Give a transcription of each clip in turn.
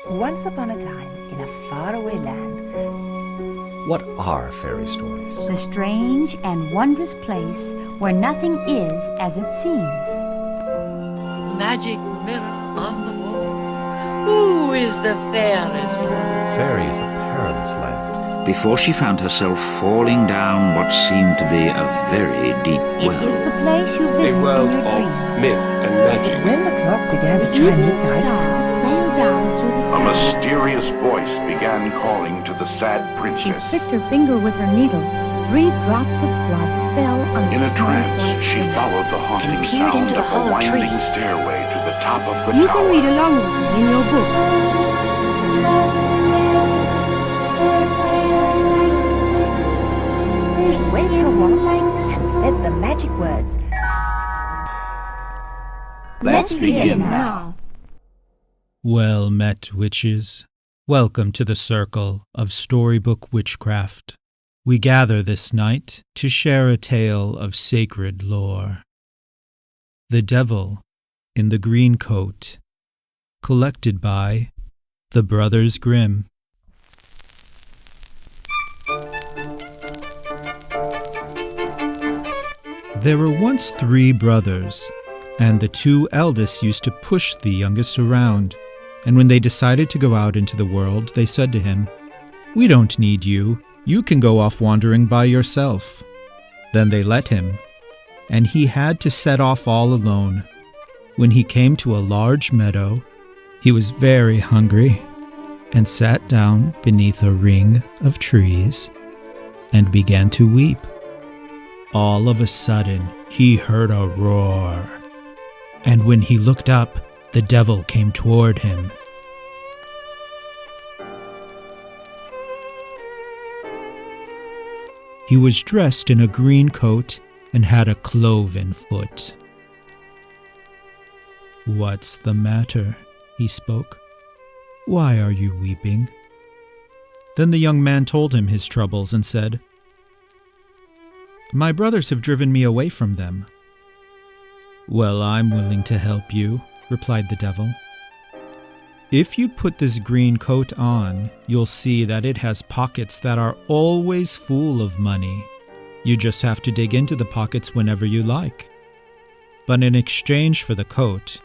Once upon a time, in a faraway land, What are fairy stories? The strange and wondrous place where nothing is as it seems. Magic mirror on the wall. Who is the fairest? Fairy is a perilous land. Before she found herself falling down what seemed to be a very deep It well. is the place you visit A world in your of dreams. myth and magic. when the clock began to The chime evening midnight, star sailed down through the A sky. mysterious voice began calling to the sad She princess. pricked her finger with her needle. 3 drops of blood fell on the In a small trance, white she finger. followed the haunting And peered sound into the of hollow a winding tree. stairway to the top of the You tower. can read along with me in your book. she waved her wand and said the magic words. Let's begin now. Well met, witches. Welcome to the circle of Storybook Witchcraft. We gather this night to share a tale of sacred lore. The Devil in the Green Coat, collected by the Brothers Grimm. There were once 3 brothers, and the 2 eldest used to push the youngest around. And when they decided to go out into the world, they said to him, "We don't need you. You can go off wandering by yourself." Then they let him, and he had to set off all alone. When he came to a large meadow, he was very hungry and sat down beneath a ring of trees and began to weep. All of a sudden, he heard a roar, and when he looked up, the devil came toward him. He was dressed in a green coat and had a cloven foot. "What's the matter?" he spoke. "Why are you weeping?" Then the young man told him his troubles and said, "My brothers have driven me away from them." "Well, I'm willing to help you," replied the devil. "If you put this green coat on, you'll see that it has pockets that are always full of money. You just have to dig into the pockets whenever you like. But in exchange for the coat,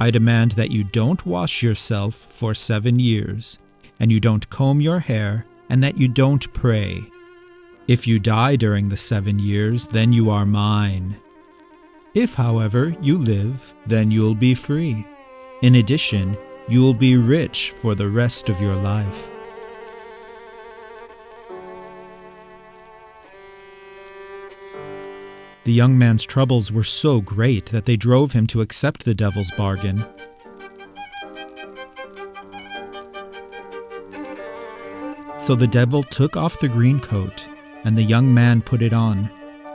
I demand that you don't wash yourself for 7 years, and you don't comb your hair, and that you don't pray. If you die during the 7 years, then you are mine. If, however, you live, then you'll be free. In addition, you'll be rich for the rest of your life." The young man's troubles were so great that they drove him to accept the devil's bargain. So the devil took off the green coat, and the young man put it on.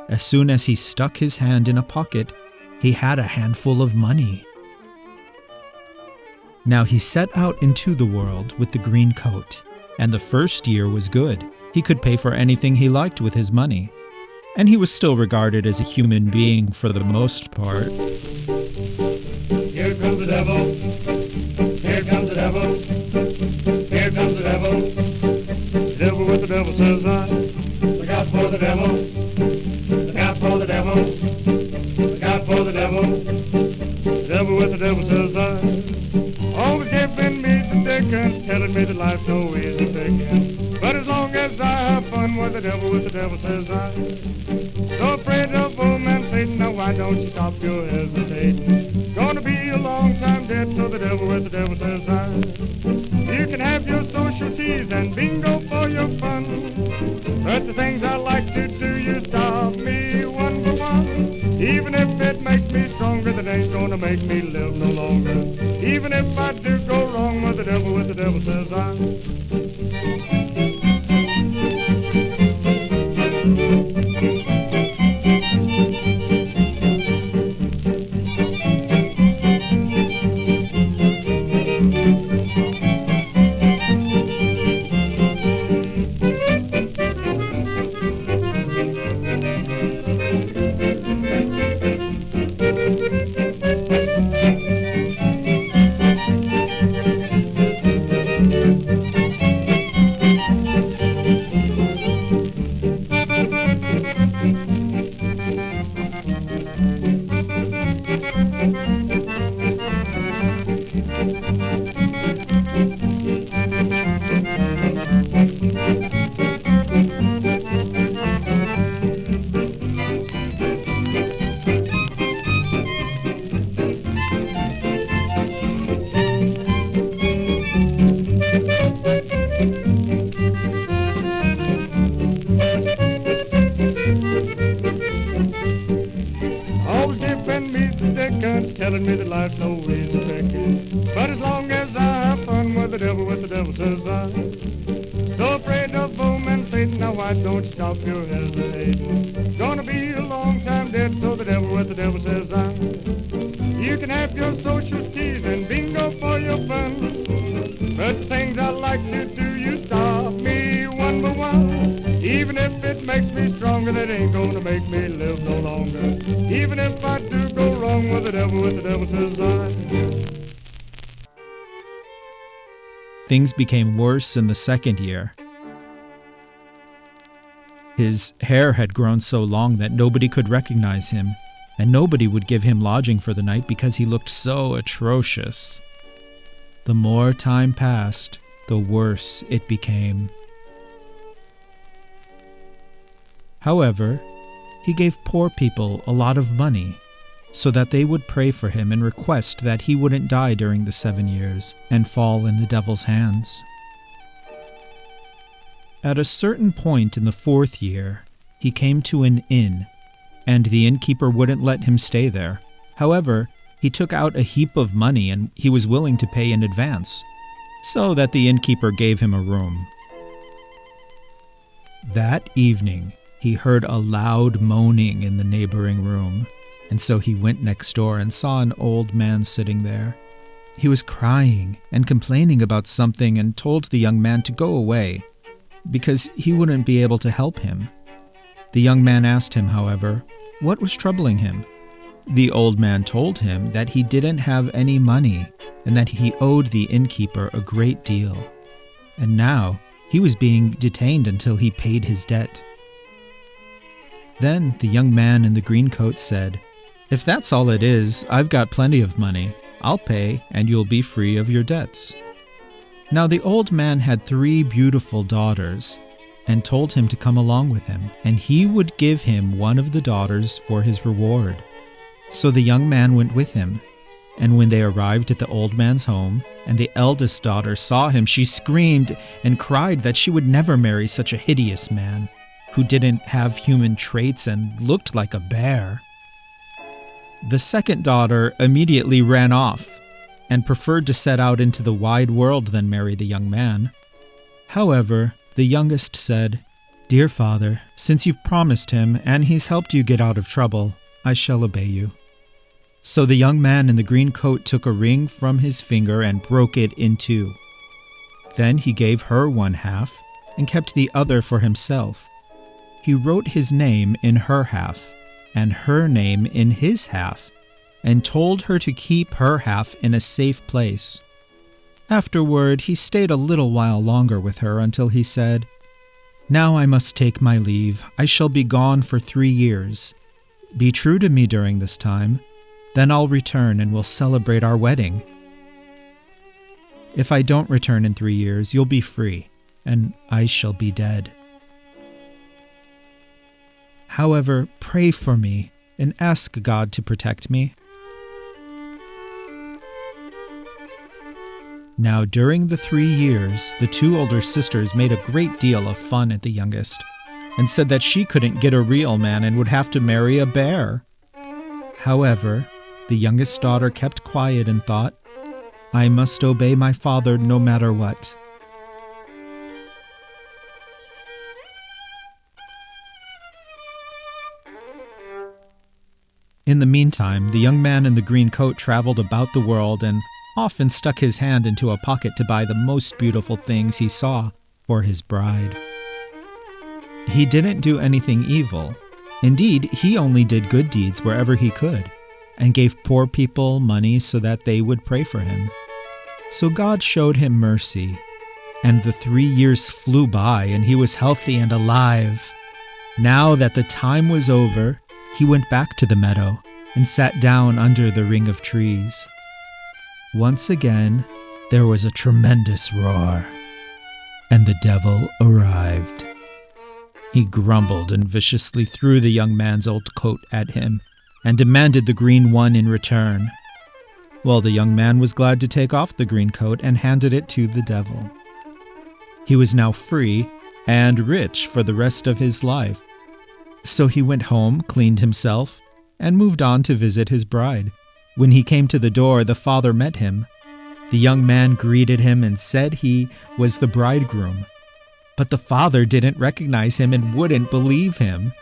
As soon as he stuck his hand in a pocket, he had a handful of money. Now he set out into the world with the green coat, and the first year was good. He could pay for anything he liked with his money, and he was still regarded as a human being for the most part. Here comes the devil. Here comes the devil. Here comes the devil. The devil with the devil says I. Look out for the devil. Look out for the devil. Look out for the devil. The devil with the devil says I. Always giving me the dickens, telling me that life's no easy picking. But as long as I have fun with the devil with the devil says I. So afraid of old man Satan, now why don't you stop your hesitating? Gonna be a long time dead, so the devil with the devil says I. You can have your social tease and bingo for your fun, but the things I like to do, you stop me one by one. Even if it makes me stronger, that ain't gonna make me live no longer. Even if I do go wrong with the devil says I. the devil with the devil says I. So afraid of bowman Satan, now why don't you stop your hesitating? Gonna be a long time dead, so the devil with the devil says I. You can have your social skis and bingo for your fun, but things I like to do, you stop me one by one. Even if it makes me stronger, that ain't gonna make me live no longer. Even if I do go wrong with the devil says I. Things became worse in the second year. His hair had grown so long that nobody could recognize him, and nobody would give him lodging for the night because he looked so atrocious. The more time passed, the worse it became. However, he gave poor people a lot of money so that they would pray for him and request that he wouldn't die during the 7 years and fall in the devil's hands. At a certain point in the 4th year, he came to an inn, and the innkeeper wouldn't let him stay there. However, he took out a heap of money and he was willing to pay in advance, so that the innkeeper gave him a room. That evening, he heard a loud moaning in the neighboring room, and so he went next door and saw an old man sitting there. He was crying and complaining about something and told the young man to go away, because he wouldn't be able to help him. The young man asked him, however, what was troubling him. The old man told him that he didn't have any money and that he owed the innkeeper a great deal, and now he was being detained until he paid his debt. Then the young man in the green coat said, "If that's all it is, I've got plenty of money. I'll pay, and you'll be free of your debts." Now the old man had 3 beautiful daughters, and told him to come along with him, and he would give him one of the daughters for his reward. So the young man went with him, and when they arrived at the old man's home, and the eldest daughter saw him, she screamed and cried that she would never marry such a hideous man, who didn't have human traits and looked like a bear. The second daughter immediately ran off and preferred to set out into the wide world than marry the young man. However, the youngest said, "Dear father, since you've promised him and he's helped you get out of trouble, I shall obey you." So the young man in the green coat took a ring from his finger and broke it in 2. Then he gave her 1/2 and kept the other for himself. He wrote his name in her half and her name in his half, and told her to keep her half in a safe place. Afterward, he stayed a little while longer with her until he said, "Now I must take my leave. I shall be gone for 3 years. Be true to me during this time, then I'll return and we'll celebrate our wedding. If I don't return in 3 years, you'll be free, and I shall be dead. However, pray for me and ask God to protect me." Now, during the 3 years, the 2 older sisters made a great deal of fun at the youngest, and said that she couldn't get a real man and would have to marry a bear. However, the youngest daughter kept quiet and thought, "I must obey my father no matter what." In the meantime, the young man in the green coat traveled about the world and often stuck his hand into a pocket to buy the most beautiful things he saw for his bride. He didn't do anything evil. Indeed, he only did good deeds wherever he could, and gave poor people money so that they would pray for him. So God showed him mercy, and the 3 years flew by, and he was healthy and alive. Now that the time was over, he went back to the meadow and sat down under the ring of trees. Once again, there was a tremendous roar, and the devil arrived. He grumbled and viciously threw the young man's old coat at him and demanded the green one in return. Well, the young man was glad to take off the green coat and handed it to the devil. He was now free and rich for the rest of his life. So he went home, cleaned himself, and moved on to visit his bride. When he came to the door, the father met him. The young man greeted him and said he was the bridegroom. But the father didn't recognize him and wouldn't believe him.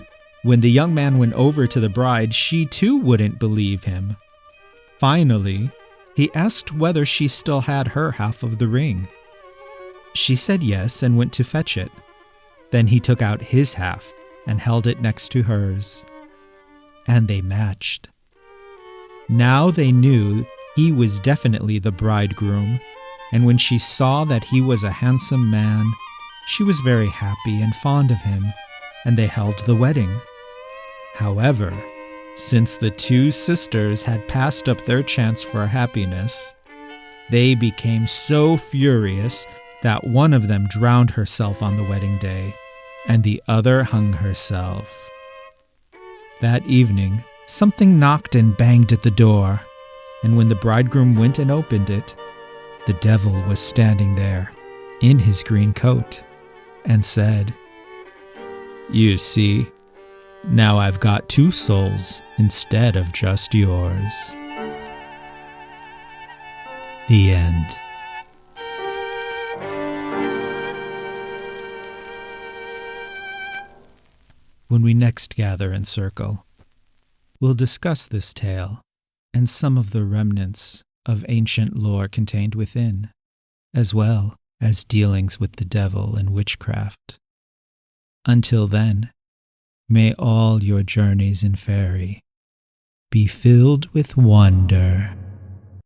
When the young man went over to the bride, she too wouldn't believe him. Finally, he asked whether she still had her half of the ring. She said yes and went to fetch it. Then he took out his half and held it next to hers. And they matched. Now they knew he was definitely the bridegroom, and when she saw that he was a handsome man, she was very happy and fond of him, and they held the wedding. However, since the two sisters had passed up their chance for happiness, they became so furious that one of them drowned herself on the wedding day, and the other hung herself. That evening, something knocked and banged at the door, and when the bridegroom went and opened it, the devil was standing there, in his green coat, and said, "You see, now I've got 2 souls instead of just yours." The end. When we next gather in circle, we'll discuss this tale and some of the remnants of ancient lore contained within, as well as dealings with the devil and witchcraft. Until then, may all your journeys in fairy be filled with wonder.